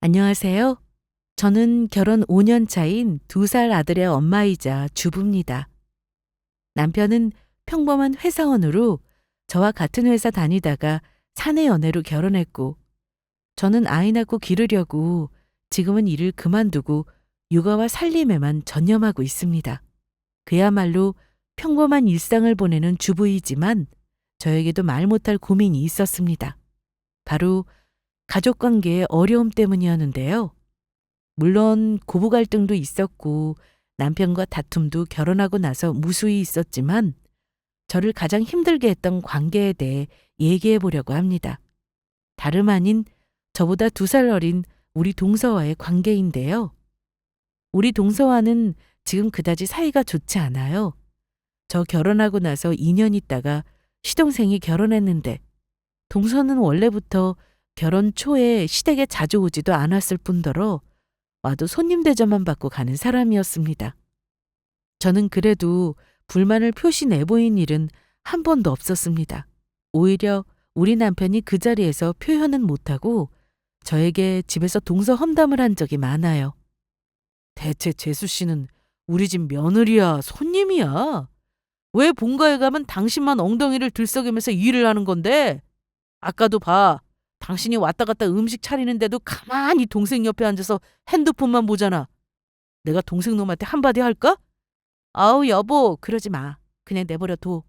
안녕하세요. 저는 결혼 5년 차인 2살 아들의 엄마이자 주부입니다. 남편은 평범한 회사원으로 저와 같은 회사 다니다가 사내 연애로 결혼했고, 저는 아이 낳고 기르려고 지금은 일을 그만두고 육아와 살림에만 전념하고 있습니다. 그야말로 평범한 일상을 보내는 주부이지만 저에게도 말 못할 고민이 있었습니다. 바로 가족 관계의 어려움 때문이었는데요. 물론 고부 갈등도 있었고 남편과 다툼도 결혼하고 나서 무수히 있었지만 저를 가장 힘들게 했던 관계에 대해 얘기해 보려고 합니다. 다름 아닌 저보다 2살 어린 우리 동서와의 관계인데요. 우리 동서와는 지금 그다지 사이가 좋지 않아요. 저 결혼하고 나서 2년 있다가 시동생이 결혼했는데 동서는 원래부터 결혼 초에 시댁에 자주 오지도 않았을 뿐더러 와도 손님 대접만 받고 가는 사람이었습니다. 저는 그래도 불만을 표시 내보인 일은 한 번도 없었습니다. 오히려 우리 남편이 그 자리에서 표현은 못하고 저에게 집에서 동서 험담을 한 적이 많아요. 대체 재수 씨는 우리 집 며느리야, 손님이야? 왜 본가에 가면 당신만 엉덩이를 들썩이면서 일을 하는 건데? 아까도 봐. 당신이 왔다 갔다 음식 차리는데도 가만히 동생 옆에 앉아서 핸드폰만 보잖아. 내가 동생 놈한테 한마디 할까? 아우 여보 그러지 마. 그냥 내버려 둬.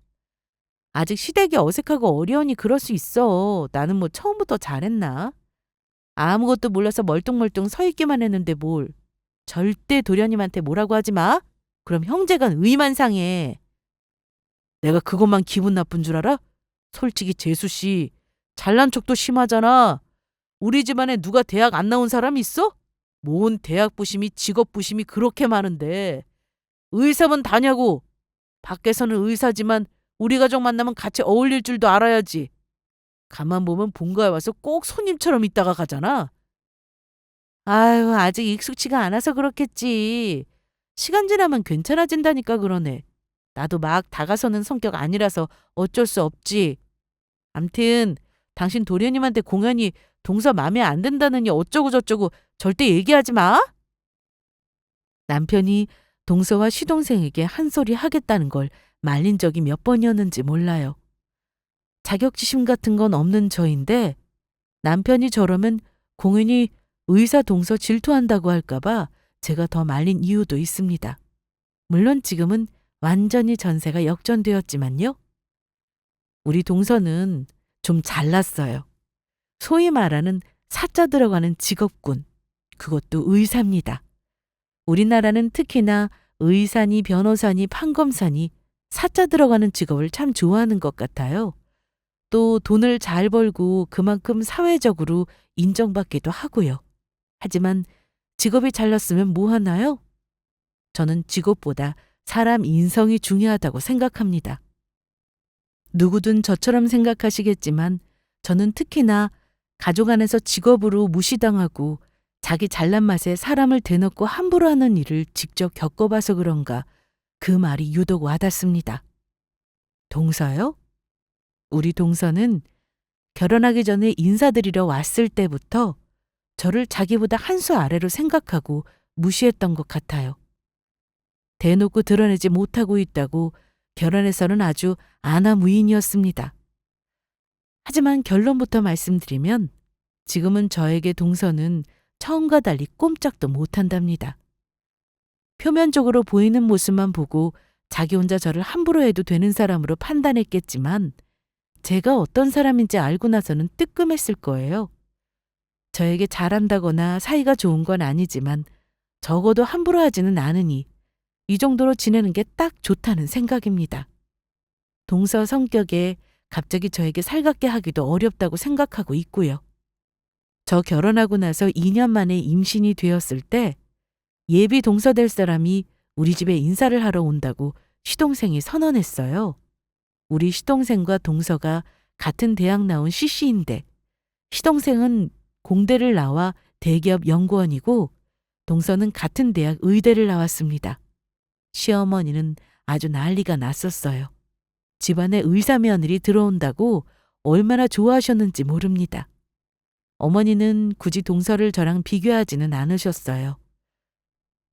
아직 시댁이 어색하고 어려우니 그럴 수 있어. 나는 뭐 처음부터 잘했나? 아무것도 몰라서 멀뚱멀뚱 서 있기만 했는데 뭘. 절대 도련님한테 뭐라고 하지 마. 그럼 형제간 의만 상해. 내가 그것만 기분 나쁜 줄 알아? 솔직히 재수 씨 잘난 척도 심하잖아. 우리 집안에 누가 대학 안 나온 사람 있어? 뭔 대학 부심이 직업 부심이 그렇게 많은데. 의사만 다냐고. 밖에서는 의사지만 우리 가족 만나면 같이 어울릴 줄도 알아야지. 가만 보면 본가에 와서 꼭 손님처럼 있다가 가잖아. 아유, 아직 익숙치가 않아서 그렇겠지. 시간 지나면 괜찮아진다니까 그러네. 나도 막 다가서는 성격 아니라서 어쩔 수 없지. 암튼 당신 도련님한테 공연히 동서 맘에 안 든다느니 어쩌고 저쩌고 절대 얘기하지 마. 남편이 동서와 시동생에게 한 소리 하겠다는 걸 말린 적이 몇 번이었는지 몰라요. 자격지심 같은 건 없는 저인데 남편이 저러면 공연히 의사 동서 질투한다고 할까봐 제가 더 말린 이유도 있습니다. 물론 지금은 완전히 전세가 역전되었지만요. 우리 동서는 좀 잘났어요. 소위 말하는 사자 들어가는 직업군. 그것도 의사입니다. 우리나라는 특히나 의사니 변호사니 판검사니 사자 들어가는 직업을 참 좋아하는 것 같아요. 또 돈을 잘 벌고 그만큼 사회적으로 인정받기도 하고요. 하지만 직업이 잘났으면 뭐 하나요? 저는 직업보다 사람 인성이 중요하다고 생각합니다. 누구든 저처럼 생각하시겠지만 저는 특히나 가족 안에서 직업으로 무시당하고 자기 잘난 맛에 사람을 대놓고 함부로 하는 일을 직접 겪어봐서 그런가 그 말이 유독 와닿습니다. 동서요? 우리 동서는 결혼하기 전에 인사드리러 왔을 때부터 저를 자기보다 한 수 아래로 생각하고 무시했던 것 같아요. 대놓고 드러내지 못하고 있다고 결혼해서는 아주 아나무인이었습니다. 하지만 결론부터 말씀드리면 지금은 저에게 동서는 처음과 달리 꼼짝도 못한답니다. 표면적으로 보이는 모습만 보고 자기 혼자 저를 함부로 해도 되는 사람으로 판단했겠지만 제가 어떤 사람인지 알고 나서는 뜨끔했을 거예요. 저에게 잘한다거나 사이가 좋은 건 아니지만 적어도 함부로 하지는 않으니 이 정도로 지내는 게 딱 좋다는 생각입니다. 동서 성격에 갑자기 저에게 살갑게 하기도 어렵다고 생각하고 있고요. 저 결혼하고 나서 2년 만에 임신이 되었을 때 예비 동서 될 사람이 우리 집에 인사를 하러 온다고 시동생이 선언했어요. 우리 시동생과 동서가 같은 대학 나온 CC인데 시동생은 공대를 나와 대기업 연구원이고 동서는 같은 대학 의대를 나왔습니다. 시어머니는 아주 난리가 났었어요. 집안에 의사 며느리 들어온다고 얼마나 좋아하셨는지 모릅니다. 어머니는 굳이 동서를 저랑 비교하지는 않으셨어요.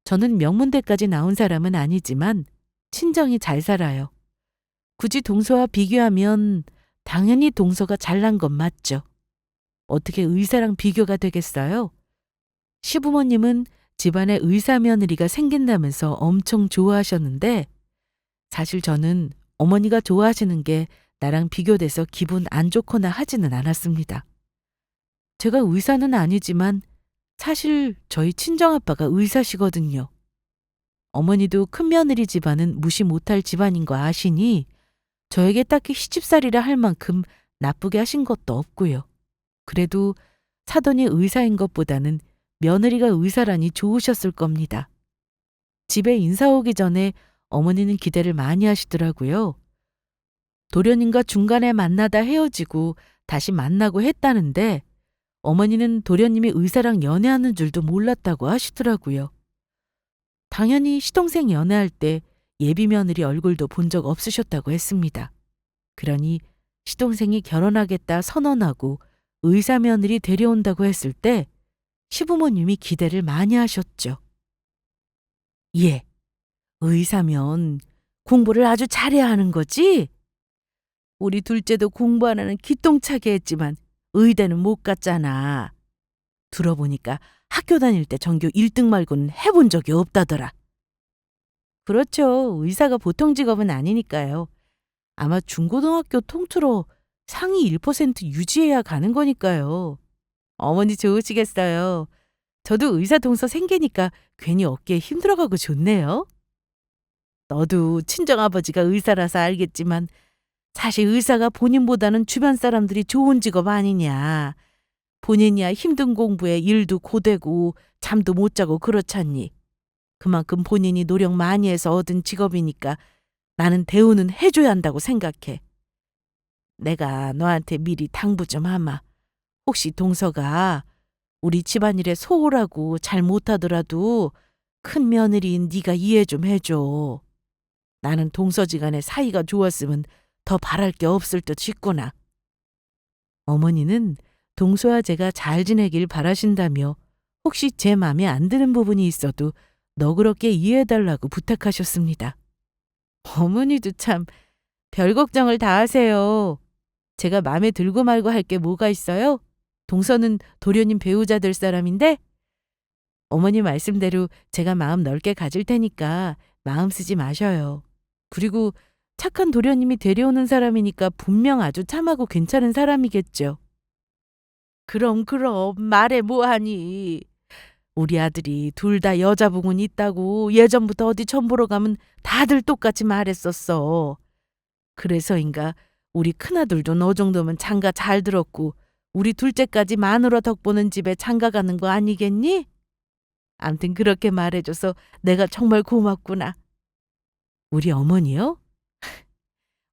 저는 명문대까지 나온 사람은 아니지만 친정이 잘 살아요. 굳이 동서와 비교하면 당연히 동서가 잘난 건 맞죠. 어떻게 의사랑 비교가 되겠어요? 시부모님은 집안에 의사 며느리가 생긴다면서 엄청 좋아하셨는데 사실 저는 어머니가 좋아하시는 게 나랑 비교돼서 기분 안 좋거나 하지는 않았습니다. 제가 의사는 아니지만 사실 저희 친정아빠가 의사시거든요. 어머니도 큰며느리 집안은 무시 못할 집안인 거 아시니 저에게 딱히 시집살이라 할 만큼 나쁘게 하신 것도 없고요. 그래도 사돈이 의사인 것보다는 며느리가 의사라니 좋으셨을 겁니다. 집에 인사 오기 전에 어머니는 기대를 많이 하시더라고요. 도련님과 중간에 만나다 헤어지고 다시 만나고 했다는데 어머니는 도련님이 의사랑 연애하는 줄도 몰랐다고 하시더라고요. 당연히 시동생 연애할 때 예비 며느리 얼굴도 본 적 없으셨다고 했습니다. 그러니 시동생이 결혼하겠다 선언하고 의사 며느리 데려온다고 했을 때 시부모님이 기대를 많이 하셨죠. 예, 의사면 공부를 아주 잘해야 하는 거지? 우리 둘째도 공부 하나는 기똥차게 했지만 의대는 못 갔잖아. 들어보니까 학교 다닐 때 전교 1등 말고는 해본 적이 없다더라. 그렇죠. 의사가 보통 직업은 아니니까요. 아마 중고등학교 통틀어 상위 1% 유지해야 가는 거니까요. 어머니 좋으시겠어요. 저도 의사 동서 생기니까 괜히 어깨에 힘들어가고 좋네요. 너도 친정아버지가 의사라서 알겠지만 사실 의사가 본인보다는 주변 사람들이 좋은 직업 아니냐. 본인이야 힘든 공부에 일도 고되고 잠도 못 자고 그렇잖니. 그만큼 본인이 노력 많이 해서 얻은 직업이니까 나는 대우는 해줘야 한다고 생각해. 내가 너한테 미리 당부 좀 하마. 혹시 동서가 우리 집안일에 소홀하고 잘 못하더라도 큰 며느리인 네가 이해 좀 해줘. 나는 동서지간에 사이가 좋았으면 더 바랄 게 없을 듯 싶구나. 어머니는 동서와 제가 잘 지내길 바라신다며 혹시 제 맘에 안 드는 부분이 있어도 너그럽게 이해해달라고 부탁하셨습니다. 어머니도 참 별 걱정을 다 하세요. 제가 맘에 들고 말고 할 게 뭐가 있어요? 동서는 도련님 배우자 될 사람인데 어머니 말씀대로 제가 마음 넓게 가질 테니까 마음 쓰지 마셔요. 그리고 착한 도련님이 데려오는 사람이니까 분명 아주 참하고 괜찮은 사람이겠죠. 그럼 말해 뭐하니. 우리 아들이 둘 다 여자 부군 있다고 예전부터 어디 전 보러 가면 다들 똑같이 말했었어. 그래서인가 우리 큰아들도 너 정도면 장가 잘 들었고 우리 둘째까지 마누라 덕보는 집에 장가 가는 거 아니겠니? 암튼 그렇게 말해줘서 내가 정말 고맙구나. 우리 어머니요?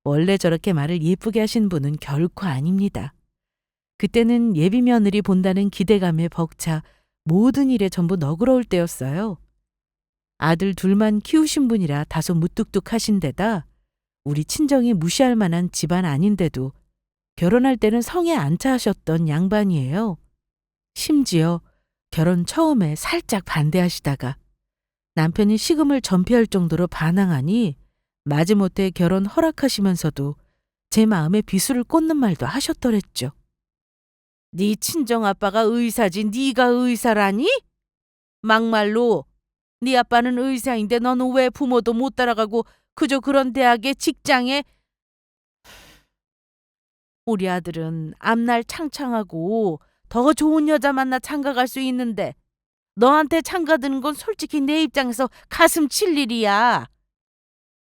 원래 저렇게 말을 예쁘게 하신 분은 결코 아닙니다. 그때는 예비 며느리 본다는 기대감에 벅차 모든 일에 전부 너그러울 때였어요. 아들 둘만 키우신 분이라 다소 무뚝뚝하신 데다 우리 친정이 무시할 만한 집안 아닌데도 결혼할 때는 성에 안 차하셨던 양반이에요. 심지어 결혼 처음에 살짝 반대하시다가 남편이 시금을 전폐할 정도로 반항하니 마지못해 결혼 허락하시면서도 제 마음에 비수를 꽂는 말도 하셨더랬죠. 네 친정아빠가 의사지 네가 의사라니? 막말로 네 아빠는 의사인데 너는 왜 부모도 못 따라가고 그저 그런 대학에 직장에. 우리 아들은 앞날 창창하고 더 좋은 여자 만나 장가갈 수 있는데 너한테 장가드는 건 솔직히 내 입장에서 가슴 칠 일이야.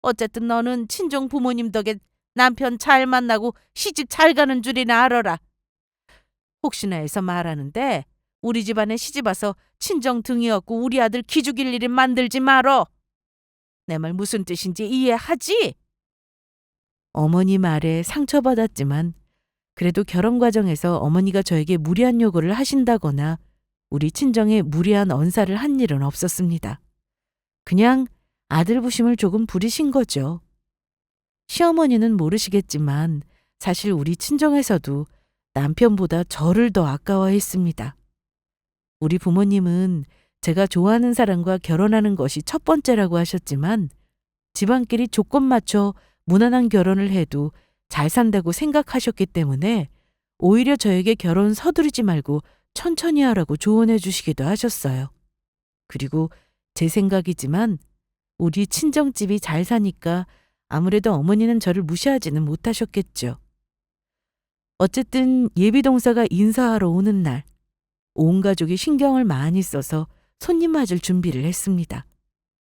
어쨌든 너는 친정 부모님 덕에 남편 잘 만나고 시집 잘 가는 줄이나 알아라. 혹시나 해서 말하는데 우리 집안에 시집와서 친정 등이 없고 우리 아들 기죽일 일을 만들지 말어. 내 말 무슨 뜻인지 이해하지? 어머니 말에 상처받았지만 그래도 결혼 과정에서 어머니가 저에게 무리한 요구를 하신다거나 우리 친정에 무리한 언사를 한 일은 없었습니다. 그냥 아들 부심을 조금 부리신 거죠. 시어머니는 모르시겠지만 사실 우리 친정에서도 남편보다 저를 더 아까워했습니다. 우리 부모님은 제가 좋아하는 사람과 결혼하는 것이 첫 번째라고 하셨지만 집안끼리 조건 맞춰 무난한 결혼을 해도 잘 산다고 생각하셨기 때문에 오히려 저에게 결혼 서두르지 말고 천천히 하라고 조언해 주시기도 하셨어요. 그리고 제 생각이지만 우리 친정집이 잘 사니까 아무래도 어머니는 저를 무시하지는 못하셨겠죠. 어쨌든 예비동서가 인사하러 오는 날, 온 가족이 신경을 많이 써서 손님 맞을 준비를 했습니다.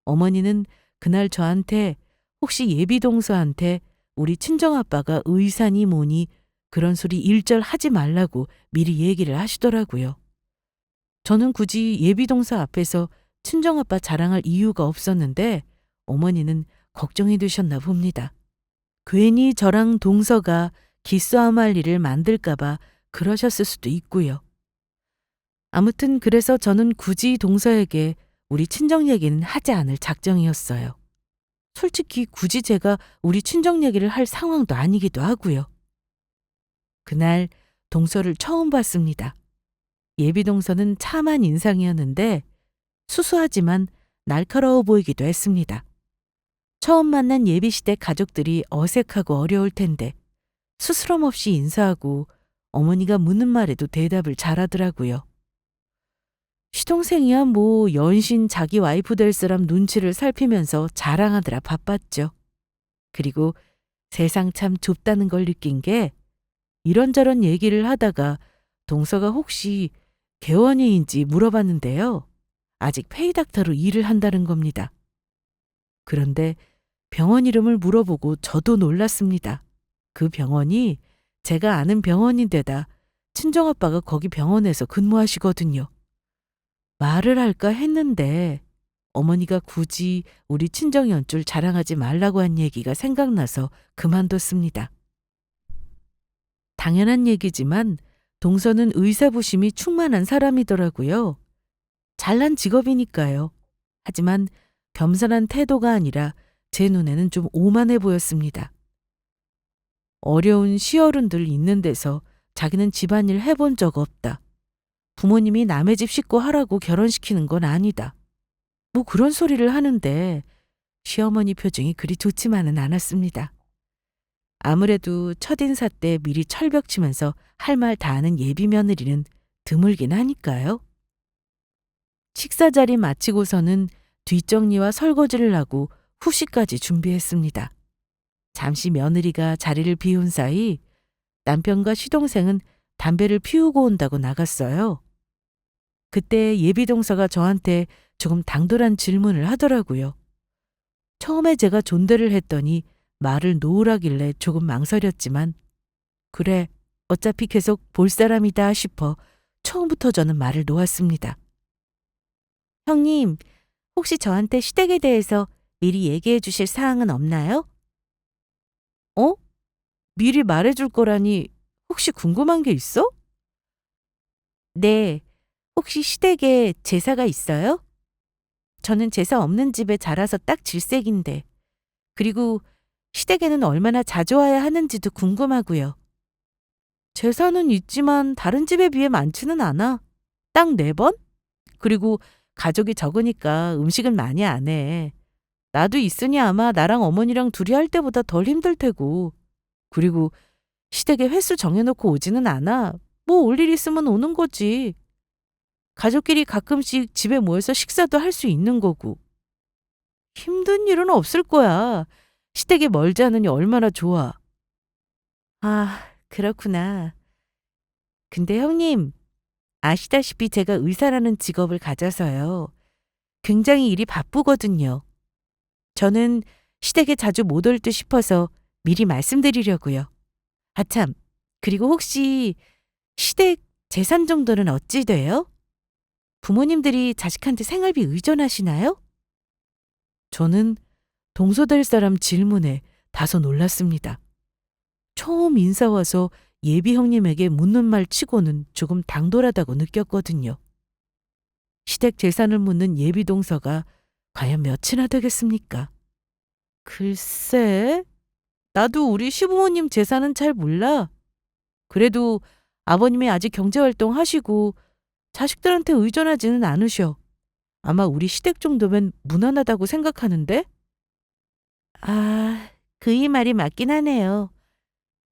어머니는 그날 저한테 혹시 예비동서한테 우리 친정아빠가 의사니 뭐니 그런 소리 일절 하지 말라고 미리 얘기를 하시더라고요. 저는 굳이 예비동서 앞에서 친정아빠 자랑할 이유가 없었는데 어머니는 걱정이 되셨나 봅니다. 괜히 저랑 동서가 기싸움할 일을 만들까봐 그러셨을 수도 있고요. 아무튼 그래서 저는 굳이 동서에게 우리 친정 얘기는 하지 않을 작정이었어요. 솔직히 굳이 제가 우리 친정 얘기를 할 상황도 아니기도 하고요. 그날 동서를 처음 봤습니다. 예비동서는 참한 인상이었는데 수수하지만 날카로워 보이기도 했습니다. 처음 만난 예비시댁 가족들이 어색하고 어려울 텐데 스스럼 없이 인사하고 어머니가 묻는 말에도 대답을 잘하더라고요. 시동생이야 뭐 연신 자기 와이프 될 사람 눈치를 살피면서 자랑하느라 바빴죠. 그리고 세상 참 좁다는 걸 느낀 게 이런저런 얘기를 하다가 동서가 혹시 개원이인지 물어봤는데요. 아직 페이닥터로 일을 한다는 겁니다. 그런데 병원 이름을 물어보고 저도 놀랐습니다. 그 병원이 제가 아는 병원인데다 친정아빠가 거기 병원에서 근무하시거든요. 말을 할까 했는데 어머니가 굳이 우리 친정 연줄 자랑하지 말라고 한 얘기가 생각나서 그만뒀습니다. 당연한 얘기지만 동서는 의사부심이 충만한 사람이더라고요. 잘난 직업이니까요. 하지만 겸손한 태도가 아니라 제 눈에는 좀 오만해 보였습니다. 어려운 시어른들 있는 데서 자기는 집안일 해본 적 없다. 부모님이 남의 집 식구 하라고 결혼시키는 건 아니다. 뭐 그런 소리를 하는데 시어머니 표정이 그리 좋지만은 않았습니다. 아무래도 첫인사 때 미리 철벽 치면서 할 말 다 하는 예비 며느리는 드물긴 하니까요. 식사 자리 마치고서는 뒷정리와 설거지를 하고 후식까지 준비했습니다. 잠시 며느리가 자리를 비운 사이 남편과 시동생은 담배를 피우고 온다고 나갔어요. 그때 예비동서가 저한테 조금 당돌한 질문을 하더라고요. 처음에 제가 존대를 했더니 말을 놓으라길래 조금 망설였지만 그래, 어차피 계속 볼 사람이다 싶어 처음부터 저는 말을 놓았습니다. 형님, 혹시 저한테 시댁에 대해서 미리 얘기해 주실 사항은 없나요? 어? 미리 말해줄 거라니 혹시 궁금한 게 있어? 네, 혹시 시댁에 제사가 있어요? 저는 제사 없는 집에 자라서 딱 질색인데. 그리고 시댁에는 얼마나 자주 와야 하는지도 궁금하고요. 제사는 있지만 다른 집에 비해 많지는 않아. 딱 4번? 그리고 가족이 적으니까 음식은 많이 안 해. 나도 있으니 아마 나랑 어머니랑 둘이 할 때보다 덜 힘들 테고. 그리고 시댁에 횟수 정해놓고 오지는 않아. 뭐 올 일 있으면 오는 거지. 가족끼리 가끔씩 집에 모여서 식사도 할 수 있는 거고. 힘든 일은 없을 거야. 시댁에 멀지 않으니 얼마나 좋아. 아, 그렇구나. 근데 형님, 아시다시피 제가 의사라는 직업을 가져서요. 굉장히 일이 바쁘거든요. 저는 시댁에 자주 못 올 듯 싶어서 미리 말씀드리려고요. 아참, 그리고 혹시 시댁 재산 정도는 어찌 돼요? 부모님들이 자식한테 생활비 의존하시나요? 저는 동서될 사람 질문에 다소 놀랐습니다. 처음 인사 와서 예비 형님에게 묻는 말 치고는 조금 당돌하다고 느꼈거든요. 시댁 재산을 묻는 예비 동서가 과연 몇이나 되겠습니까? 글쎄, 나도 우리 시부모님 재산은 잘 몰라. 그래도 아버님이 아직 경제활동 하시고 자식들한테 의존하지는 않으셔. 아마 우리 시댁 정도면 무난하다고 생각하는데? 아, 그이 말이 맞긴 하네요.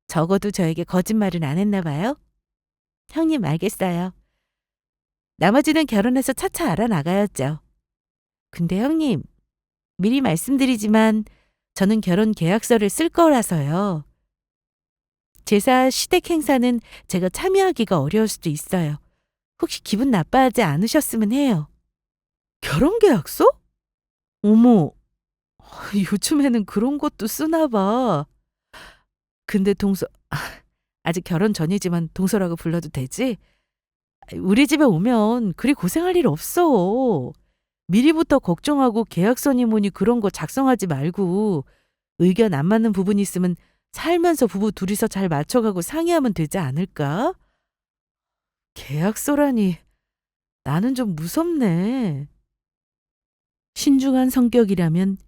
적어도 저에게 거짓말은 안 했나 봐요. 형님 알겠어요. 나머지는 결혼해서 차차 알아나가야죠. 근데 형님, 미리 말씀드리지만 저는 결혼 계약서를 쓸 거라서요. 제사 시댁 행사는 제가 참여하기가 어려울 수도 있어요. 혹시 기분 나빠하지 않으셨으면 해요. 결혼 계약서? 어머, 요즘에는 그런 것도 쓰나 봐. 근데 아직 결혼 전이지만 동서라고 불러도 되지? 우리 집에 오면 그리 고생할 일 없어. 미리부터 걱정하고 계약서니 뭐니 그런 거 작성하지 말고 의견 안 맞는 부분이 있으면 살면서 부부 둘이서 잘 맞춰가고 상의하면 되지 않을까? 계약서라니 나는 좀 무섭네. 신중한 성격이라면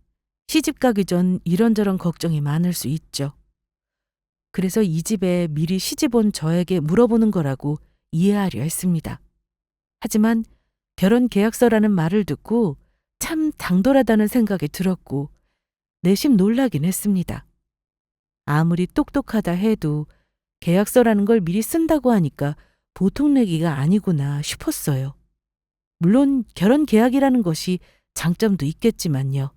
시집 가기 전 이런저런 걱정이 많을 수 있죠. 그래서 이 집에 미리 시집 온 저에게 물어보는 거라고 이해하려 했습니다. 하지만 결혼 계약서라는 말을 듣고 참 당돌하다는 생각이 들었고 내심 놀라긴 했습니다. 아무리 똑똑하다 해도 계약서라는 걸 미리 쓴다고 하니까 보통 내기가 아니구나 싶었어요. 물론 결혼 계약이라는 것이 장점도 있겠지만요.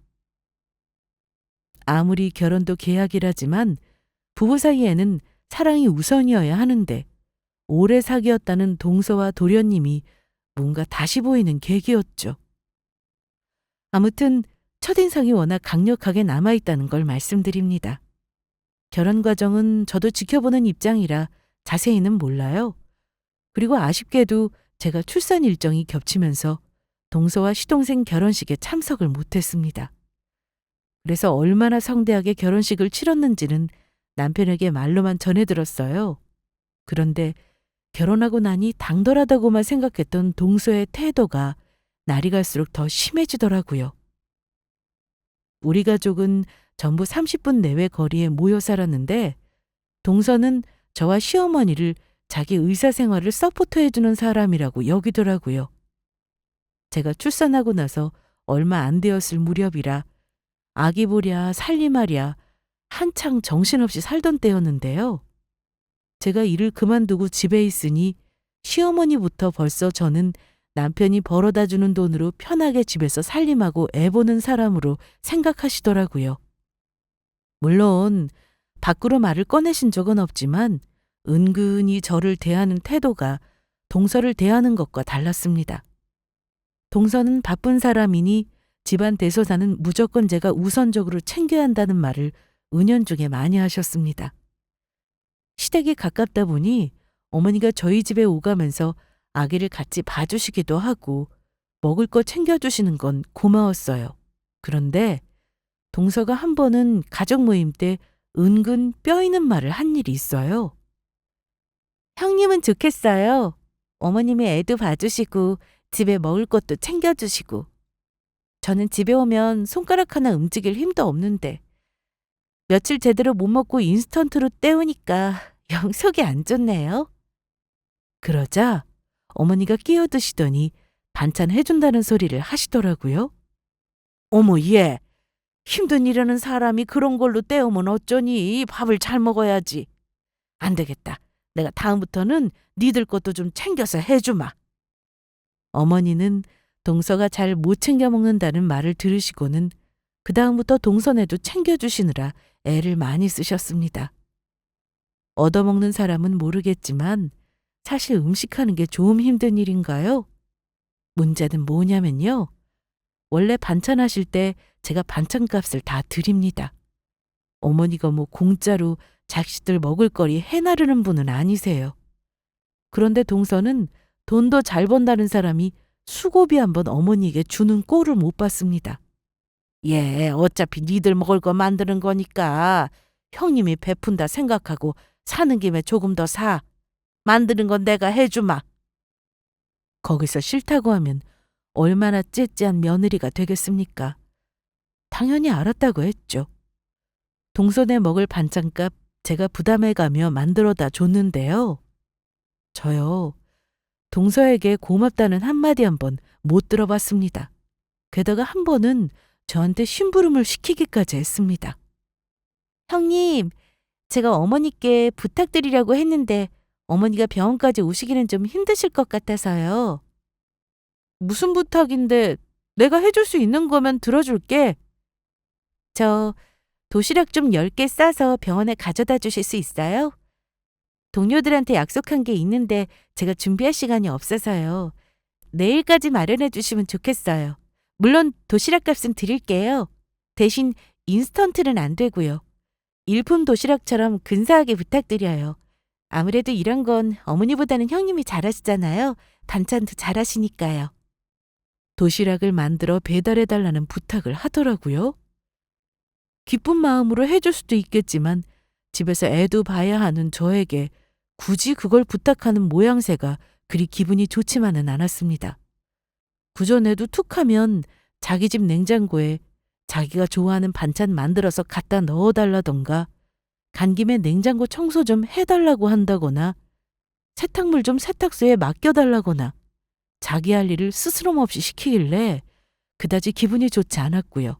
아무리 결혼도 계약이라지만 부부 사이에는 사랑이 우선이어야 하는데 오래 사귀었다는 동서와 도련님이 뭔가 다시 보이는 계기였죠. 아무튼 첫인상이 워낙 강력하게 남아있다는 걸 말씀드립니다. 결혼 과정은 저도 지켜보는 입장이라 자세히는 몰라요. 그리고 아쉽게도 제가 출산 일정이 겹치면서 동서와 시동생 결혼식에 참석을 못했습니다. 그래서 얼마나 성대하게 결혼식을 치렀는지는 남편에게 말로만 전해 들었어요. 그런데 결혼하고 나니 당돌하다고만 생각했던 동서의 태도가 날이 갈수록 더 심해지더라고요. 우리 가족은 전부 30분 내외 거리에 모여 살았는데 동서는 저와 시어머니를 자기 의사생활을 서포트해주는 사람이라고 여기더라고요. 제가 출산하고 나서 얼마 안 되었을 무렵이라 아기 보랴 살림하랴 한창 정신없이 살던 때였는데요. 제가 일을 그만두고 집에 있으니 시어머니부터 벌써 저는 남편이 벌어다 주는 돈으로 편하게 집에서 살림하고 애 보는 사람으로 생각하시더라고요. 물론 밖으로 말을 꺼내신 적은 없지만 은근히 저를 대하는 태도가 동서를 대하는 것과 달랐습니다. 동서는 바쁜 사람이니 집안 대소사는 무조건 제가 우선적으로 챙겨야 한다는 말을 은연중에 많이 하셨습니다. 시댁이 가깝다 보니 어머니가 저희 집에 오가면서 아기를 같이 봐주시기도 하고 먹을 거 챙겨주시는 건 고마웠어요. 그런데 동서가 한 번은 가족 모임 때 은근 뼈 있는 말을 한 일이 있어요. 형님은 좋겠어요. 어머님이 애도 봐주시고 집에 먹을 것도 챙겨주시고. 저는 집에 오면 손가락 하나 움직일 힘도 없는데 며칠 제대로 못 먹고 인스턴트로 때우니까 영 속이 안 좋네요. 그러자 어머니가 끼어드시더니 반찬 해준다는 소리를 하시더라고요. 어머 얘 힘든 일하는 사람이 그런 걸로 때우면 어쩌니 밥을 잘 먹어야지. 안 되겠다. 내가 다음부터는 니들 것도 좀 챙겨서 해주마. 어머니는 동서가 잘 못 챙겨 먹는다는 말을 들으시고는 그다음부터 동서네도 챙겨주시느라 애를 많이 쓰셨습니다. 얻어먹는 사람은 모르겠지만 사실 음식하는 게 좀 힘든 일인가요? 문제는 뭐냐면요. 원래 반찬하실 때 제가 반찬값을 다 드립니다. 어머니가 뭐 공짜로 자식들 먹을거리 해나르는 분은 아니세요. 그런데 동서는 돈도 잘 번다는 사람이 수고비 한번 어머니에게 주는 꼴을 못 봤습니다. 예, 어차피 니들 먹을 거 만드는 거니까 형님이 베푼다 생각하고 사는 김에 조금 더 사. 만드는 건 내가 해주마. 거기서 싫다고 하면 얼마나 째째한 며느리가 되겠습니까? 당연히 알았다고 했죠. 동서네 먹을 반찬값 제가 부담해가며 만들어다 줬는데요. 저요. 동서에게 고맙다는 한마디 한번 못 들어봤습니다. 게다가 한 번은 저한테 심부름을 시키기까지 했습니다. 형님, 제가 어머니께 부탁드리려고 했는데 어머니가 병원까지 오시기는 좀 힘드실 것 같아서요. 무슨 부탁인데 내가 해줄 수 있는 거면 들어줄게. 저 도시락 좀 10개 싸서 병원에 가져다 주실 수 있어요? 동료들한테 약속한 게 있는데 제가 준비할 시간이 없어서요. 내일까지 마련해 주시면 좋겠어요. 물론 도시락 값은 드릴게요. 대신 인스턴트는 안 되고요. 일품 도시락처럼 근사하게 부탁드려요. 아무래도 이런 건 어머니보다는 형님이 잘하시잖아요. 반찬도 잘하시니까요. 도시락을 만들어 배달해달라는 부탁을 하더라고요. 기쁜 마음으로 해줄 수도 있겠지만 집에서 애도 봐야 하는 저에게 굳이 그걸 부탁하는 모양새가 그리 기분이 좋지만은 않았습니다. 그전에도 툭하면 자기 집 냉장고에 자기가 좋아하는 반찬 만들어서 갖다 넣어달라던가 간 김에 냉장고 청소 좀 해달라고 한다거나 세탁물 좀 세탁소에 맡겨달라거나 자기 할 일을 스스럼 없이 시키길래 그다지 기분이 좋지 않았고요.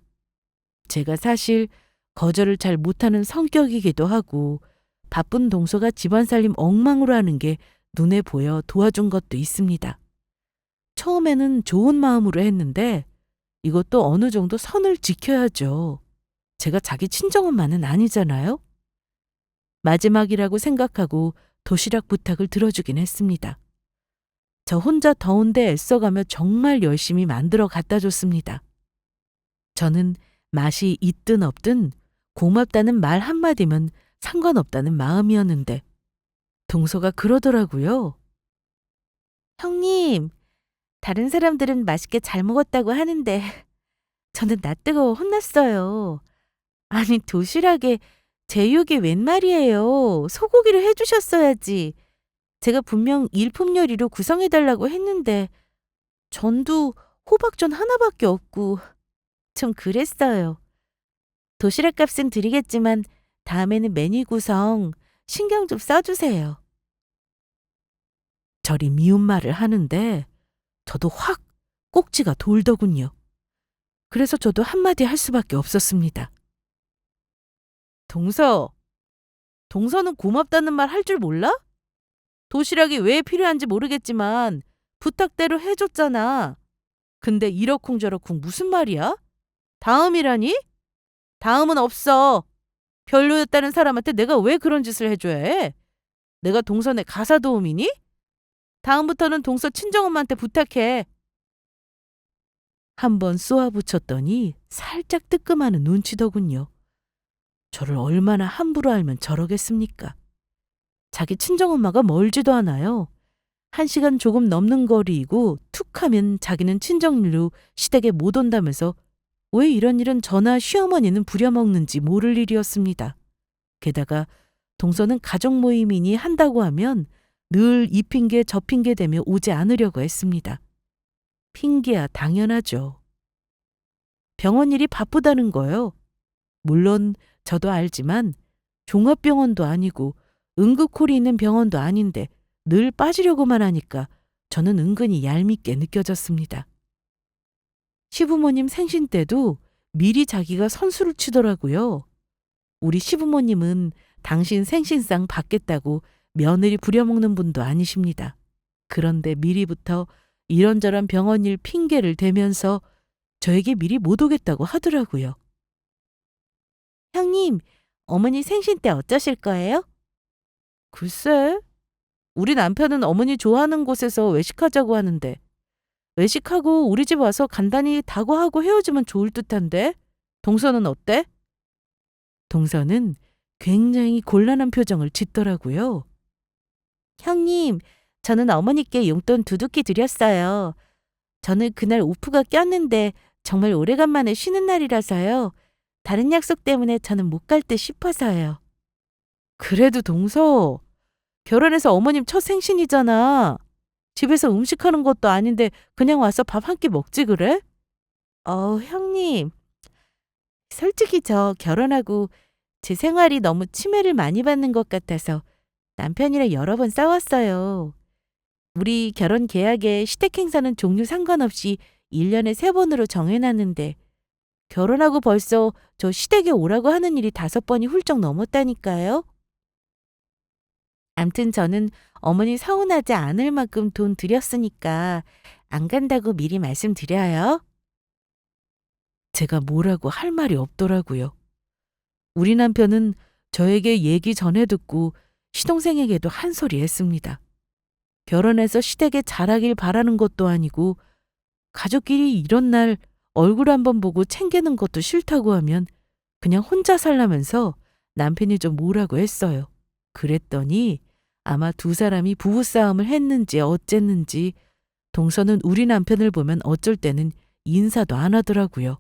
제가 사실 거절을 잘 못하는 성격이기도 하고 바쁜 동서가 집안살림 엉망으로 하는 게 눈에 보여 도와준 것도 있습니다. 처음에는 좋은 마음으로 했는데 이것도 어느 정도 선을 지켜야죠. 제가 자기 친정엄마는 아니잖아요. 마지막이라고 생각하고 도시락 부탁을 들어주긴 했습니다. 저 혼자 더운데 애써가며 정말 열심히 만들어 갖다 줬습니다. 저는 맛이 있든 없든 고맙다는 말 한마디면 상관없다는 마음이었는데 동서가 그러더라고요. 형님, 다른 사람들은 맛있게 잘 먹었다고 하는데 저는 낯뜨거워 혼났어요. 아니 도시락에 제육이 웬 말이에요. 소고기를 해주셨어야지. 제가 분명 일품 요리로 구성해달라고 했는데 전도 호박전 하나밖에 없고 좀 그랬어요. 도시락 값은 드리겠지만 다음에는 메뉴 구성 신경 좀 써주세요. 저리 미운 말을 하는데 저도 확 꼭지가 돌더군요. 그래서 저도 한마디 할 수밖에 없었습니다. 동서는 고맙다는 말 할 줄 몰라? 도시락이 왜 필요한지 모르겠지만 부탁대로 해줬잖아. 근데 이러쿵저러쿵 무슨 말이야? 다음이라니? 다음은 없어. 별로였다는 사람한테 내가 왜 그런 짓을 해줘야 해? 내가 동서네 가사 도우미니? 다음부터는 동서 친정엄마한테 부탁해. 한번 쏘아붙였더니 살짝 뜨끔하는 눈치더군요. 저를 얼마나 함부로 알면 저러겠습니까? 자기 친정엄마가 멀지도 않아요. 1시간 조금 넘는 거리이고 툭하면 자기는 친정일로 시댁에 못 온다면서 왜 이런 일은 저나 시어머니는 부려먹는지 모를 일이었습니다. 게다가 동서는 가족 모임이니 한다고 하면 늘 이 핑계 저 핑계 대며 오지 않으려고 했습니다. 핑계야 당연하죠. 병원 일이 바쁘다는 거요. 물론 저도 알지만 종합병원도 아니고 응급콜이 있는 병원도 아닌데 늘 빠지려고만 하니까 저는 은근히 얄밉게 느껴졌습니다. 시부모님 생신 때도 미리 자기가 선수를 치더라고요. 우리 시부모님은 당신 생신상 받겠다고 며느리 부려먹는 분도 아니십니다. 그런데 미리부터 이런저런 병원 일 핑계를 대면서 저에게 미리 못 오겠다고 하더라고요. 형님, 어머니 생신 때 어쩌실 거예요? 글쎄, 우리 남편은 어머니 좋아하는 곳에서 외식하자고 하는데 외식하고 우리 집 와서 간단히 다과하고 헤어지면 좋을 듯한데 동서는 어때? 동서는 굉장히 곤란한 표정을 짓더라고요. 형님, 저는 어머니께 용돈 두둑히 드렸어요. 저는 그날 오프가 꼈는데 정말 오래간만에 쉬는 날이라서요. 다른 약속 때문에 저는 못 갈 듯 싶어서요. 그래도 동서, 결혼해서 어머님 첫 생신이잖아. 집에서 음식하는 것도 아닌데 그냥 와서 밥 한 끼 먹지 그래? 형님. 솔직히 저 결혼하고 제 생활이 너무 침해를 많이 받는 것 같아서 남편이랑 여러 번 싸웠어요. 우리 결혼 계약에 시댁 행사는 종류 상관없이 1년에 3번으로 정해놨는데 결혼하고 벌써 저 시댁에 오라고 하는 일이 5번이 훌쩍 넘었다니까요. 암튼 저는 어머니 서운하지 않을 만큼 돈 들였으니까 안 간다고 미리 말씀드려요. 제가 뭐라고 할 말이 없더라고요. 우리 남편은 저에게 얘기 전에 듣고 시동생에게도 한 소리 했습니다. 결혼해서 시댁에 잘하길 바라는 것도 아니고 가족끼리 이런 날 얼굴 한번 보고 챙기는 것도 싫다고 하면 그냥 혼자 살라면서 남편이 좀 뭐라고 했어요. 그랬더니 아마 두 사람이 부부싸움을 했는지 어쨌는지 동서는 우리 남편을 보면 어쩔 때는 인사도 안 하더라고요.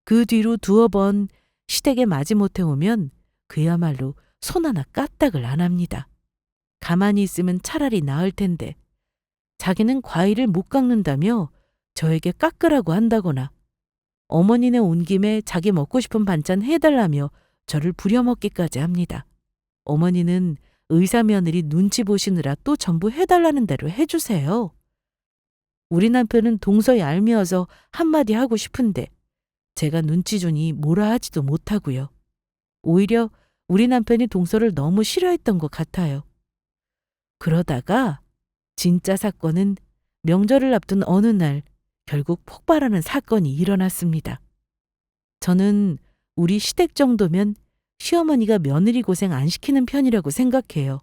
그 뒤로 2번 시댁에 마지못해 오면 그야말로 손 하나 까딱을 안 합니다. 가만히 있으면 차라리 나을 텐데 자기는 과일을 못 깎는다며 저에게 깎으라고 한다거나 어머니네 온 김에 자기 먹고 싶은 반찬 해달라며 저를 부려먹기까지 합니다. 어머니는 의사 며느리 눈치 보시느라 또 전부 해달라는 대로 해주세요. 우리 남편은 동서 얄미워서 한마디 하고 싶은데 제가 눈치 주니 뭐라 하지도 못하고요. 오히려 우리 남편이 동서를 너무 싫어했던 것 같아요. 그러다가 진짜 사건은 명절을 앞둔 어느 날 결국 폭발하는 사건이 일어났습니다. 저는 우리 시댁 정도면 시어머니가 며느리 고생 안 시키는 편이라고 생각해요.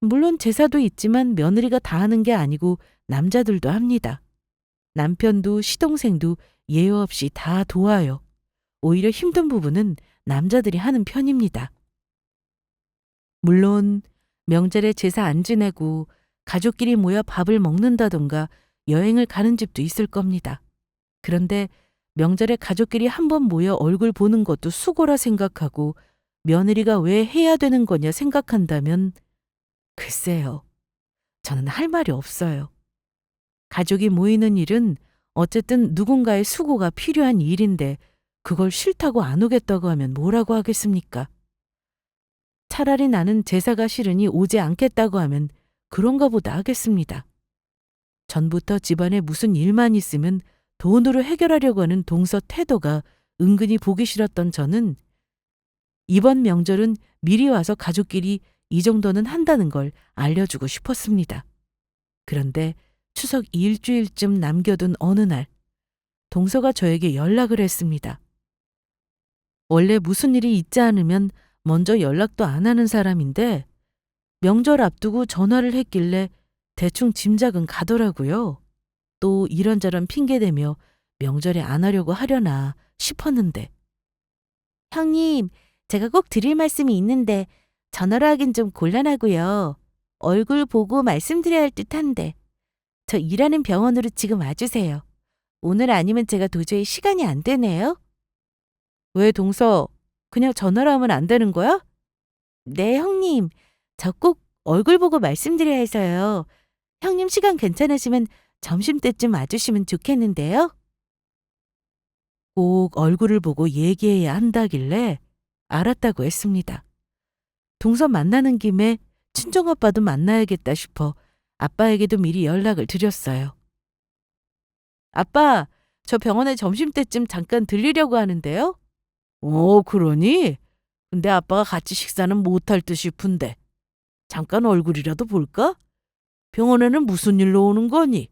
물론 제사도 있지만 며느리가 다 하는 게 아니고 남자들도 합니다. 남편도 시동생도 예외 없이 다 도와요. 오히려 힘든 부분은 남자들이 하는 편입니다. 물론 명절에 제사 안 지내고 가족끼리 모여 밥을 먹는다던가 여행을 가는 집도 있을 겁니다. 그런데 명절에 가족끼리 한번 모여 얼굴 보는 것도 수고라 생각하고 며느리가 왜 해야 되는 거냐 생각한다면 글쎄요. 저는 할 말이 없어요. 가족이 모이는 일은 어쨌든 누군가의 수고가 필요한 일인데 그걸 싫다고 안 오겠다고 하면 뭐라고 하겠습니까? 차라리 나는 제사가 싫으니 오지 않겠다고 하면 그런가 보다 하겠습니다. 전부터 집안에 무슨 일만 있으면 돈으로 해결하려고 하는 동서 태도가 은근히 보기 싫었던 저는 이번 명절은 미리 와서 가족끼리 이 정도는 한다는 걸 알려주고 싶었습니다. 그런데 추석 일주일쯤 남겨둔 어느 날 동서가 저에게 연락을 했습니다. 원래 무슨 일이 있지 않으면 먼저 연락도 안 하는 사람인데 명절 앞두고 전화를 했길래 대충 짐작은 가더라고요. 또 이런저런 핑계대며 명절에 안 하려고 하려나 싶었는데. 형님, 제가 꼭 드릴 말씀이 있는데 전화로 하긴 좀 곤란하고요. 얼굴 보고 말씀드려야 할 듯한데. 저 일하는 병원으로 지금 와주세요. 오늘 아니면 제가 도저히 시간이 안 되네요. 왜 동서, 그냥 전화로 하면 안 되는 거야? 네, 형님. 저 꼭 얼굴 보고 말씀드려야 해서요. 형님 시간 괜찮으시면 점심때쯤 와주시면 좋겠는데요. 꼭 얼굴을 보고 얘기해야 한다길래 알았다고 했습니다. 동서 만나는 김에 친정아빠도 만나야겠다 싶어 아빠에게도 미리 연락을 드렸어요. 아빠, 저 병원에 점심때쯤 잠깐 들리려고 하는데요. 그러니? 근데 아빠가 같이 식사는 못할 듯 싶은데. 잠깐 얼굴이라도 볼까? 병원에는 무슨 일로 오는 거니?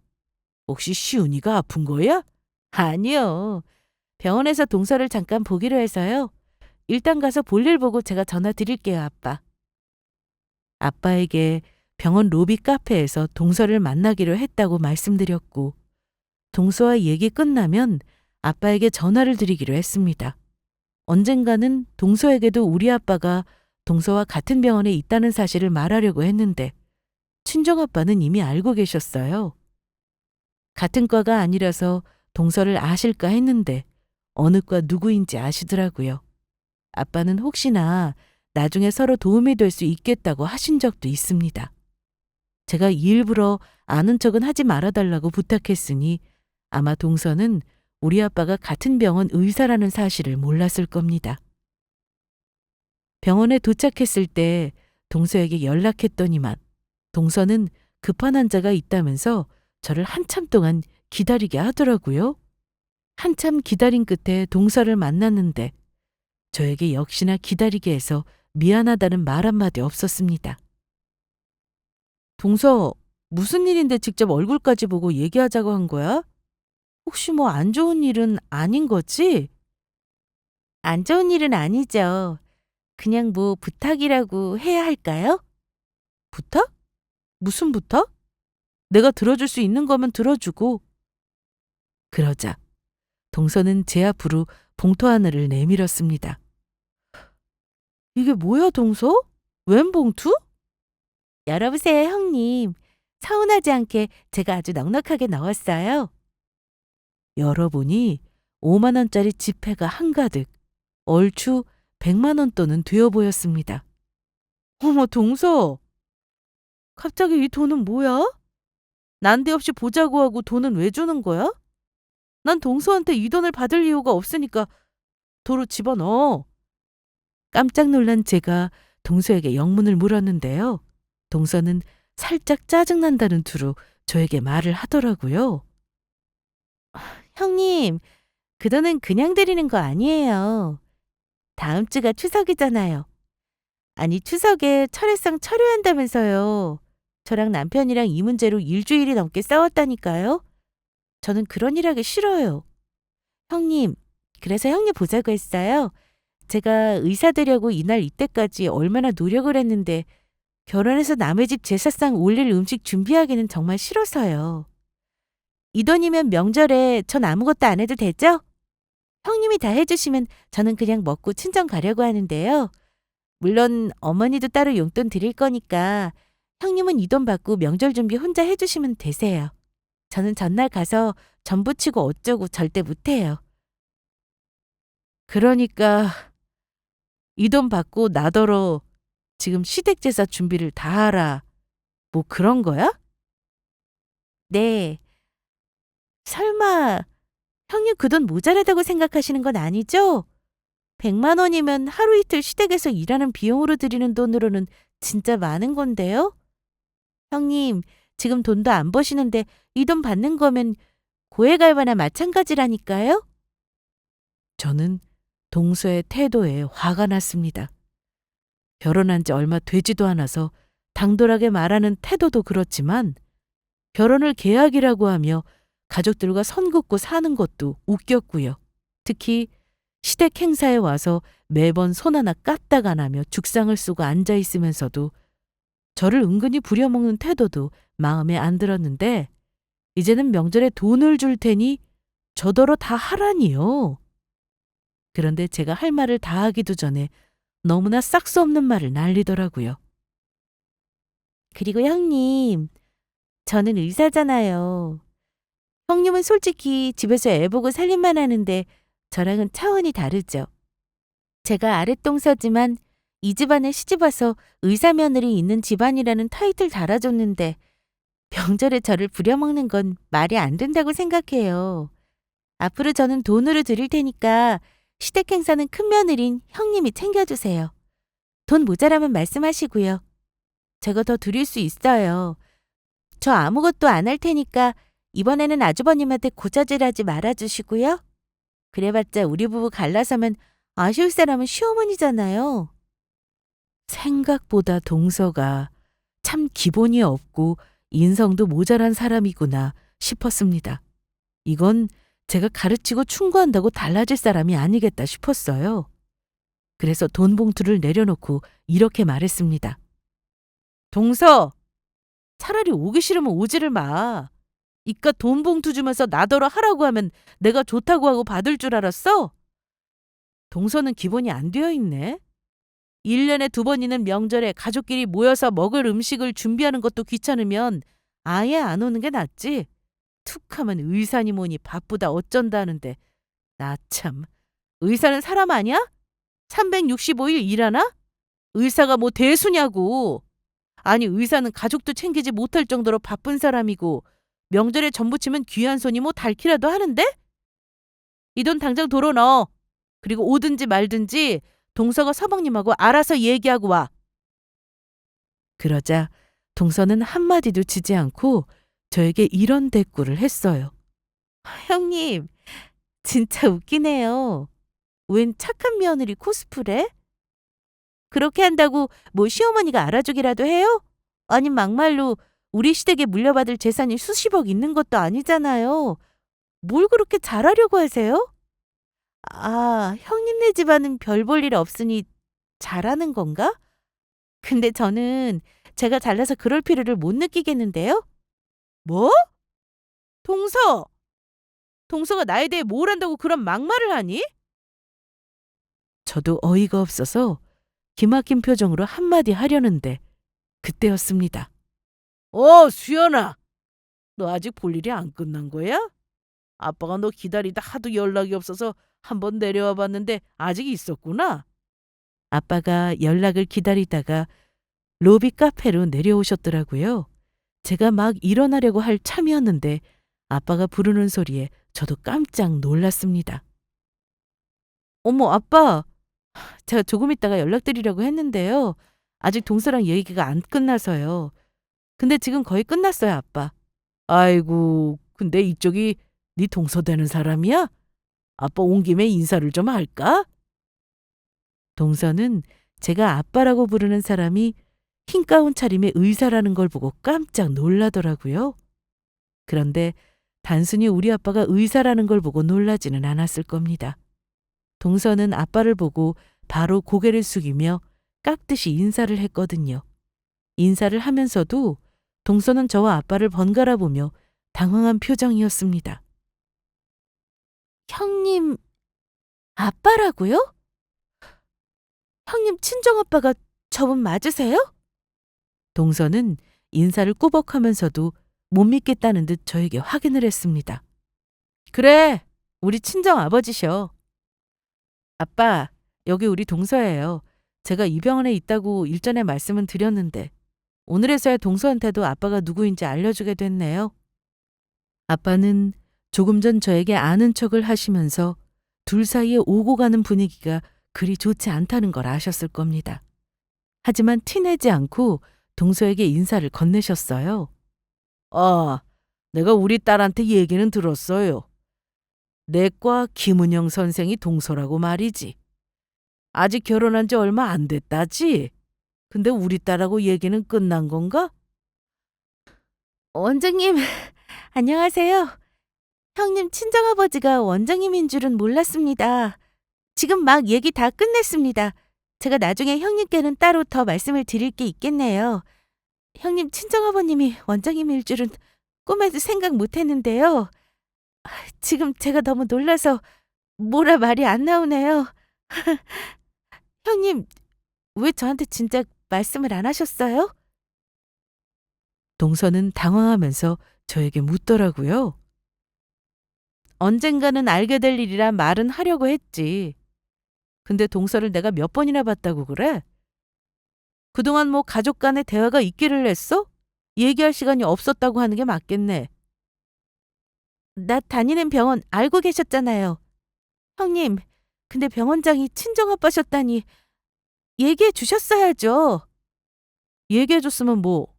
혹시 시은이가 아픈 거야? 아니요. 병원에서 동서를 잠깐 보기로 해서요. 일단 가서 볼일 보고 제가 전화 드릴게요, 아빠. 아빠에게 병원 로비 카페에서 동서를 만나기로 했다고 말씀드렸고 동서와 얘기 끝나면 아빠에게 전화를 드리기로 했습니다. 언젠가는 동서에게도 우리 아빠가 동서와 같은 병원에 있다는 사실을 말하려고 했는데 친정아빠는 이미 알고 계셨어요. 같은 과가 아니라서 동서를 아실까 했는데 어느 과 누구인지 아시더라고요. 아빠는 혹시나 나중에 서로 도움이 될 수 있겠다고 하신 적도 있습니다. 제가 일부러 아는 척은 하지 말아달라고 부탁했으니 아마 동서는 우리 아빠가 같은 병원 의사라는 사실을 몰랐을 겁니다. 병원에 도착했을 때 동서에게 연락했더니만 동서는 급한 환자가 있다면서 저를 한참 동안 기다리게 하더라고요. 한참 기다린 끝에 동서를 만났는데 저에게 역시나 기다리게 해서 미안하다는 말 한마디 없었습니다. 동서, 무슨 일인데 직접 얼굴까지 보고 얘기하자고 한 거야? 혹시 뭐 안 좋은 일은 아닌 거지? 안 좋은 일은 아니죠. 그냥 뭐 부탁이라고 해야 할까요? 부탁? 무슨 부탁? 내가 들어줄 수 있는 거면 들어주고. 그러자 동서는 제 앞으로 봉투 하나를 내밀었습니다. 이게 뭐야, 동서? 웬 봉투? 열어보세요, 형님. 서운하지 않게 제가 아주 넉넉하게 넣었어요. 열어보니 5만 원짜리 지폐가 한가득, 얼추 100만 원 돈은 되어 보였습니다. 어머, 동서. 갑자기 이 돈은 뭐야? 난데없이 보자고 하고 돈은 왜 주는 거야? 난 동서한테 이 돈을 받을 이유가 없으니까 도로 집어넣어. 깜짝 놀란 제가 동서에게 영문을 물었는데요. 동서는 살짝 짜증난다는 투로 저에게 말을 하더라고요. 형님, 그 돈은 그냥 드리는 거 아니에요. 다음 주가 추석이잖아요. 아니, 추석에 철회상 철회한다면서요. 저랑 남편이랑 이 문제로 일주일이 넘게 싸웠다니까요. 저는 그런 일 하기 싫어요. 형님, 그래서 형님 보자고 했어요. 제가 의사 되려고 이날 이때까지 얼마나 노력을 했는데 결혼해서 남의 집 제사상 올릴 음식 준비하기는 정말 싫어서요. 이 돈이면 명절에 전 아무것도 안 해도 되죠? 형님이 다 해주시면 저는 그냥 먹고 친정 가려고 하는데요. 물론 어머니도 따로 용돈 드릴 거니까 형님은 이 돈 받고 명절 준비 혼자 해주시면 되세요. 저는 전날 가서 전 부치고 어쩌고 절대 못해요. 그러니까 이 돈 받고 나더러 지금 시댁 제사 준비를 다 하라. 뭐 그런 거야? 네. 설마 형님 그 돈 모자라다고 생각하시는 건 아니죠? 100만 원이면 하루 이틀 시댁에서 일하는 비용으로 드리는 돈으로는 진짜 많은 건데요? 형님, 지금 돈도 안 버시는데 이 돈 받는 거면 고액 알바나 마찬가지라니까요? 저는 동서의 태도에 화가 났습니다. 결혼한 지 얼마 되지도 않아서 당돌하게 말하는 태도도 그렇지만 결혼을 계약이라고 하며 가족들과 선 긋고 사는 것도 웃겼고요. 특히 시댁 행사에 와서 매번 손 하나 까딱 안 하며 죽상을 쏘고 앉아 있으면서도 저를 은근히 부려먹는 태도도 마음에 안 들었는데 이제는 명절에 돈을 줄 테니 저더러 다 하라니요. 그런데 제가 할 말을 다 하기도 전에 너무나 싹수 없는 말을 날리더라고요. 그리고 형님, 저는 의사잖아요. 형님은 솔직히 집에서 애 보고 살림만 하는데 저랑은 차원이 다르죠. 제가 아랫동서지만 이 집안에 시집와서 의사 며느리 있는 집안이라는 타이틀 달아줬는데 명절에 저를 부려먹는 건 말이 안 된다고 생각해요. 앞으로 저는 돈으로 드릴 테니까 시댁 행사는 큰 며느린 형님이 챙겨주세요. 돈 모자라면 말씀하시고요. 제가 더 드릴 수 있어요. 저 아무것도 안 할 테니까 이번에는 아주버님한테 고자질하지 말아주시고요. 그래봤자 우리 부부 갈라서면 아쉬울 사람은 시어머니잖아요. 생각보다 동서가 참 기본이 없고 인성도 모자란 사람이구나 싶었습니다. 이건 제가 가르치고 충고한다고 달라질 사람이 아니겠다 싶었어요. 그래서 돈 봉투를 내려놓고 이렇게 말했습니다. 동서, 차라리 오기 싫으면 오지를 마. 이깟 돈 봉투 주면서 나더러 하라고 하면 내가 좋다고 하고 받을 줄 알았어? 동서는 기본이 안 되어 있네. 1년에 2번이는 명절에 가족끼리 모여서 먹을 음식을 준비하는 것도 귀찮으면 아예 안 오는 게 낫지. 툭하면 의사니 뭐니 바쁘다 어쩐다 하는데 나 참, 의사는 사람 아니야? 365일 일하나? 의사가 뭐 대수냐고. 아니, 의사는 가족도 챙기지 못할 정도로 바쁜 사람이고 명절에 전 부치면 귀한 손이 뭐 닳기라도 하는데? 이 돈 당장 도로 넣어. 그리고 오든지 말든지 동서가 서방님하고 알아서 얘기하고 와. 그러자 동서는 한마디도 지지 않고 저에게 이런 대꾸를 했어요. 형님, 진짜 웃기네요. 웬 착한 며느리 코스프레? 그렇게 한다고 뭐 시어머니가 알아주기라도 해요? 아님 막말로 우리 시댁에 물려받을 재산이 수십억 있는 것도 아니잖아요. 뭘 그렇게 잘하려고 하세요? 아, 형님네 집안은 별 볼 일 없으니 잘하는 건가? 근데 저는 제가 잘나서 그럴 필요를 못 느끼겠는데요? 뭐? 동서! 동서가 나에 대해 뭘 안다고 그런 막말을 하니? 저도 어이가 없어서 기막힌 표정으로 한마디 하려는데 그때였습니다. 수연아. 너 아직 볼 일이 안 끝난 거야? 아빠가 너 기다리다 하도 연락이 없어서 한번 내려와 봤는데 아직 있었구나. 아빠가 연락을 기다리다가 로비 카페로 내려오셨더라고요. 제가 막 일어나려고 할 참이었는데 아빠가 부르는 소리에 저도 깜짝 놀랐습니다. 어머, 아빠. 제가 조금 있다가 연락드리려고 했는데요. 아직 동서랑 얘기가 안 끝나서요. 근데 지금 거의 끝났어요, 아빠. 아이고, 근데 이쪽이 네 동서 되는 사람이야? 아빠 온 김에 인사를 좀 할까? 동서는 제가 아빠라고 부르는 사람이 흰 가운 차림의 의사라는 걸 보고 깜짝 놀라더라고요. 그런데 단순히 우리 아빠가 의사라는 걸 보고 놀라지는 않았을 겁니다. 동서는 아빠를 보고 바로 고개를 숙이며 깍듯이 인사를 했거든요. 인사를 하면서도 동서는 저와 아빠를 번갈아 보며 당황한 표정이었습니다. 형님, 아빠라고요? 형님 친정아빠가 저분 맞으세요? 동서는 인사를 꾸벅하면서도 못 믿겠다는 듯 저에게 확인을 했습니다. 그래, 우리 친정아버지셔. 아빠, 여기 우리 동서예요. 제가 이 병원에 있다고 일전에 말씀은 드렸는데 오늘에서야 동서한테도 아빠가 누구인지 알려주게 됐네요. 아빠는 조금 전 저에게 아는 척을 하시면서 둘 사이에 오고 가는 분위기가 그리 좋지 않다는 걸 아셨을 겁니다. 하지만 티내지 않고 동서에게 인사를 건네셨어요. 내가 우리 딸한테 얘기는 들었어요. 내과 김은영 선생이 동서라고 말이지. 아직 결혼한 지 얼마 안 됐다지? 근데 우리 딸하고 얘기는 끝난 건가? 원장님, 안녕하세요. 형님 친정아버지가 원장님인 줄은 몰랐습니다. 지금 막 얘기 다 끝냈습니다. 제가 나중에 형님께는 따로 더 말씀을 드릴 게 있겠네요. 형님 친정아버님이 원장님일 줄은 꿈에도 생각 못 했는데요. 지금 제가 너무 놀라서 뭐라 말이 안 나오네요. 형님, 왜 저한테 진작 말씀을 안 하셨어요? 동서는 당황하면서 저에게 묻더라고요. 언젠가는 알게 될 일이라 말은 하려고 했지. 근데 동서를 내가 몇 번이나 봤다고 그래? 그동안 뭐 가족 간의 대화가 있기를 했어? 얘기할 시간이 없었다고 하는 게 맞겠네. 나 다니는 병원 알고 계셨잖아요. 형님, 근데 병원장이 친정아빠셨다니 얘기해 주셨어야죠. 얘기해 줬으면 뭐,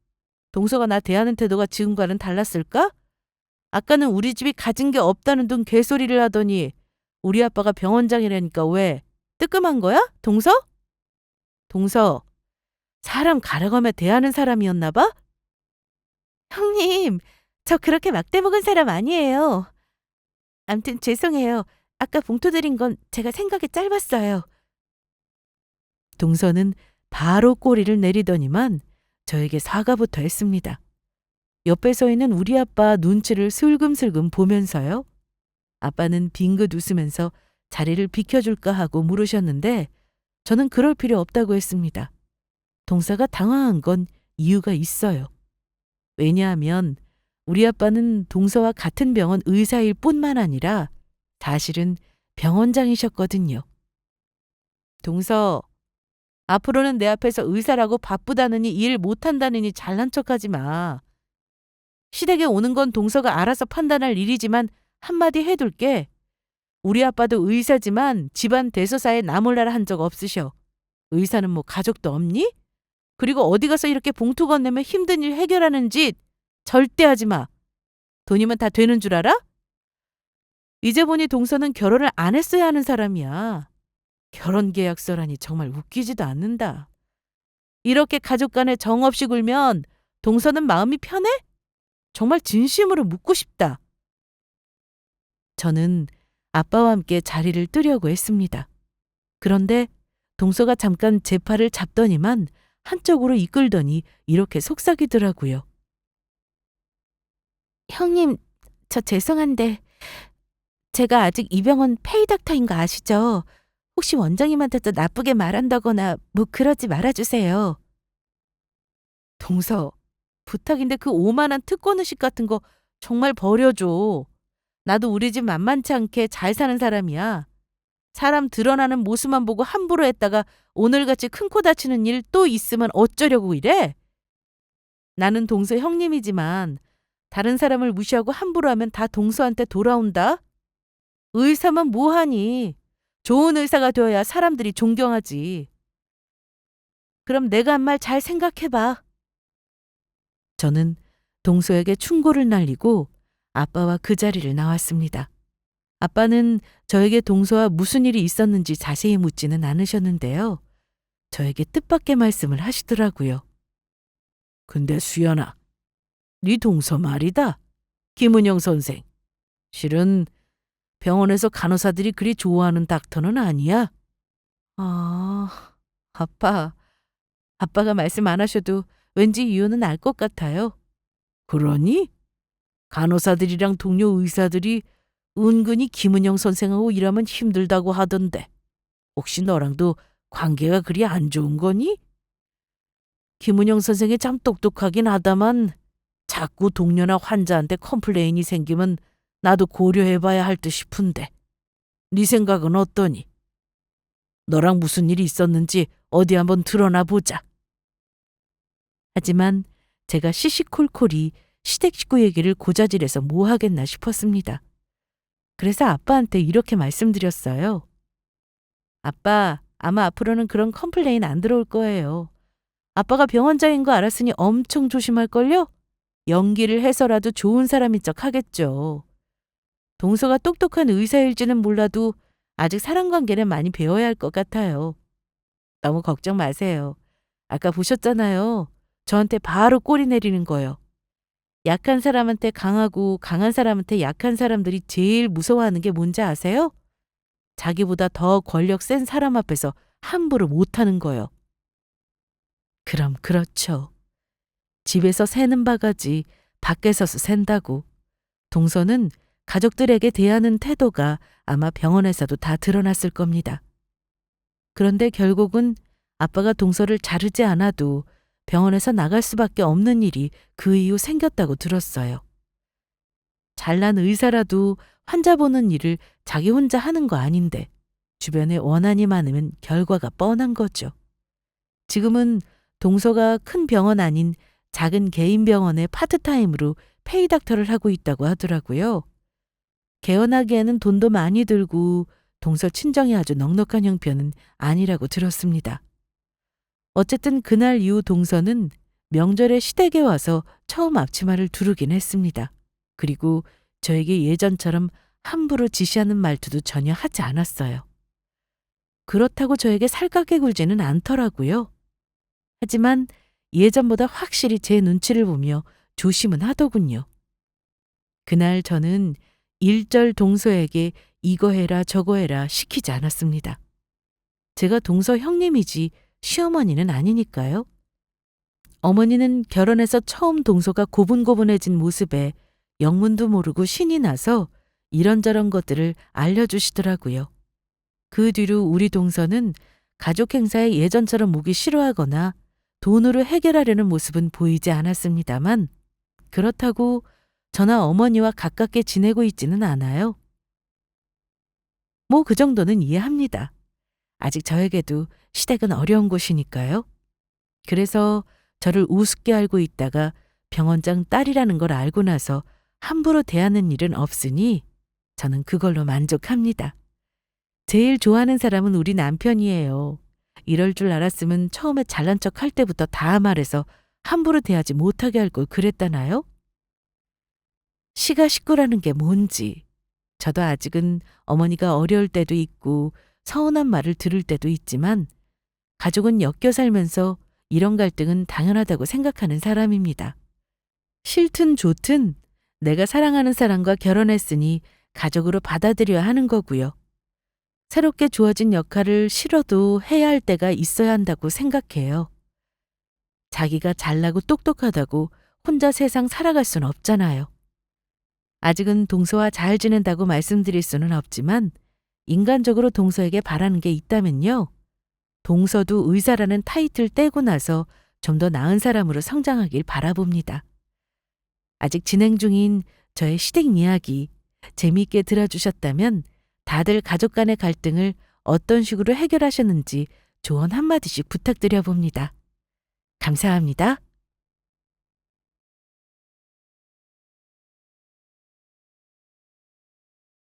동서가 나 대하는 태도가 지금과는 달랐을까? 아까는 우리 집이 가진 게 없다는 둥 개소리를 하더니 우리 아빠가 병원장이라니까 왜? 뜨끔한 거야? 동서? 동서, 사람 가라가며 대하는 사람이었나 봐? 형님, 저 그렇게 막대먹은 사람 아니에요. 암튼 죄송해요. 아까 봉투 드린 건 제가 생각이 짧았어요. 동서는 바로 꼬리를 내리더니만 저에게 사과부터 했습니다. 옆에 서 있는 우리 아빠 눈치를 슬금슬금 보면서요. 아빠는 빙긋 웃으면서 자리를 비켜줄까 하고 물으셨는데 저는 그럴 필요 없다고 했습니다. 동서가 당황한 건 이유가 있어요. 왜냐하면 우리 아빠는 동서와 같은 병원 의사일 뿐만 아니라 사실은 병원장이셨거든요. 동서, 앞으로는 내 앞에서 의사라고 바쁘다느니 일 못한다느니 잘난 척하지 마. 시댁에 오는 건 동서가 알아서 판단할 일이지만 한마디 해둘게. 우리 아빠도 의사지만 집안 대소사에 나몰라라 한 적 없으셔. 의사는 뭐 가족도 없니? 그리고 어디 가서 이렇게 봉투 건네며 힘든 일 해결하는 짓 절대 하지 마. 돈이면 다 되는 줄 알아? 이제 보니 동서는 결혼을 안 했어야 하는 사람이야. 결혼 계약서라니 정말 웃기지도 않는다. 이렇게 가족 간에 정 없이 굴면 동서는 마음이 편해? 정말 진심으로 묻고 싶다. 저는 아빠와 함께 자리를 뜨려고 했습니다. 그런데 동서가 잠깐 제 팔을 잡더니만 한쪽으로 이끌더니 이렇게 속삭이더라고요. 형님, 저 죄송한데 제가 아직 이 병원 페이닥터인 거 아시죠? 혹시 원장님한테도 나쁘게 말한다거나 뭐 그러지 말아주세요. 동서, 부탁인데 그 오만한 특권의식 같은 거 정말 버려줘. 나도 우리 집 만만치 않게 잘 사는 사람이야. 사람 드러나는 모습만 보고 함부로 했다가 오늘같이 큰 코 다치는 일 또 있으면 어쩌려고 이래? 나는 동서 형님이지만 다른 사람을 무시하고 함부로 하면 다 동서한테 돌아온다? 의사만 뭐하니? 좋은 의사가 되어야 사람들이 존경하지. 그럼 내가 한 말 잘 생각해봐. 저는 동서에게 충고를 날리고 아빠와 그 자리를 나왔습니다. 아빠는 저에게 동서와 무슨 일이 있었는지 자세히 묻지는 않으셨는데요. 저에게 뜻밖의 말씀을 하시더라고요. 근데 수연아, 네 동서 말이다. 김은영 선생. 실은 병원에서 간호사들이 그리 좋아하는 닥터는 아니야. 아, 아빠. 아빠가 말씀 안 하셔도 왠지 이유는 알 것 같아요. 그러니? 간호사들이랑 동료 의사들이 은근히 김은영 선생하고 일하면 힘들다고 하던데 혹시 너랑도 관계가 그리 안 좋은 거니? 김은영 선생이 참 똑똑하긴 하다만 자꾸 동료나 환자한테 컴플레인이 생기면 나도 고려해봐야 할 듯 싶은데 네 생각은 어떠니? 너랑 무슨 일이 있었는지 어디 한번 드러나 보자. 하지만 제가 시시콜콜이 시댁 식구 얘기를 고자질해서 뭐 하겠나 싶었습니다. 그래서 아빠한테 이렇게 말씀드렸어요. 아빠, 아마 앞으로는 그런 컴플레인 안 들어올 거예요. 아빠가 병원장인 거 알았으니 엄청 조심할걸요? 연기를 해서라도 좋은 사람인 척 하겠죠. 동서가 똑똑한 의사일지는 몰라도 아직 사람관계는 많이 배워야 할 것 같아요. 너무 걱정 마세요. 아까 보셨잖아요. 저한테 바로 꼬리 내리는 거요. 약한 사람한테 강하고 강한 사람한테 약한 사람들이 제일 무서워하는 게 뭔지 아세요? 자기보다 더 권력 센 사람 앞에서 함부로 못하는 거요. 그럼 그렇죠. 집에서 새는 바가지 밖에 서서 샌다고. 동서는 가족들에게 대하는 태도가 아마 병원에서도 다 드러났을 겁니다. 그런데 결국은 아빠가 동서를 자르지 않아도 병원에서 나갈 수밖에 없는 일이 그 이후 생겼다고 들었어요. 잘난 의사라도 환자 보는 일을 자기 혼자 하는 거 아닌데 주변에 원한이 많으면 결과가 뻔한 거죠. 지금은 동서가 큰 병원 아닌 작은 개인 병원에 파트타임으로 페이닥터를 하고 있다고 하더라고요. 개원하기에는 돈도 많이 들고 동서 친정이 아주 넉넉한 형편은 아니라고 들었습니다. 어쨌든 그날 이후 동서는 명절에 시댁에 와서 처음 앞치마를 두르긴 했습니다. 그리고 저에게 예전처럼 함부로 지시하는 말투도 전혀 하지 않았어요. 그렇다고 저에게 살갑게 굴지는 않더라고요. 하지만 예전보다 확실히 제 눈치를 보며 조심은 하더군요. 그날 저는 일절 동서에게 이거 해라 저거 해라 시키지 않았습니다. 제가 동서 형님이지 시어머니는 아니니까요. 어머니는 결혼해서 처음 동서가 고분고분해진 모습에 영문도 모르고 신이 나서 이런저런 것들을 알려주시더라고요. 그 뒤로 우리 동서는 가족 행사에 예전처럼 오기 싫어하거나 돈으로 해결하려는 모습은 보이지 않았습니다만 그렇다고 저나 어머니와 가깝게 지내고 있지는 않아요. 뭐 그 정도는 이해합니다. 아직 저에게도 시댁은 어려운 곳이니까요. 그래서 저를 우습게 알고 있다가 병원장 딸이라는 걸 알고 나서 함부로 대하는 일은 없으니 저는 그걸로 만족합니다. 제일 좋아하는 사람은 우리 남편이에요. 이럴 줄 알았으면 처음에 잘난 척 할 때부터 다 말해서 함부로 대하지 못하게 할 걸 그랬다나요? 시가 식구라는 게 뭔지, 저도 아직은 어머니가 어려울 때도 있고 서운한 말을 들을 때도 있지만 가족은 엮여 살면서 이런 갈등은 당연하다고 생각하는 사람입니다. 싫든 좋든 내가 사랑하는 사람과 결혼했으니 가족으로 받아들여야 하는 거고요. 새롭게 주어진 역할을 싫어도 해야 할 때가 있어야 한다고 생각해요. 자기가 잘나고 똑똑하다고 혼자 세상 살아갈 순 없잖아요. 아직은 동서와 잘 지낸다고 말씀드릴 수는 없지만 인간적으로 동서에게 바라는 게 있다면요. 동서도 의사라는 타이틀 떼고 나서 좀 더 나은 사람으로 성장하길 바라봅니다. 아직 진행 중인 저의 시댁 이야기 재미있게 들어주셨다면 다들 가족 간의 갈등을 어떤 식으로 해결하셨는지 조언 한마디씩 부탁드려 봅니다. 감사합니다.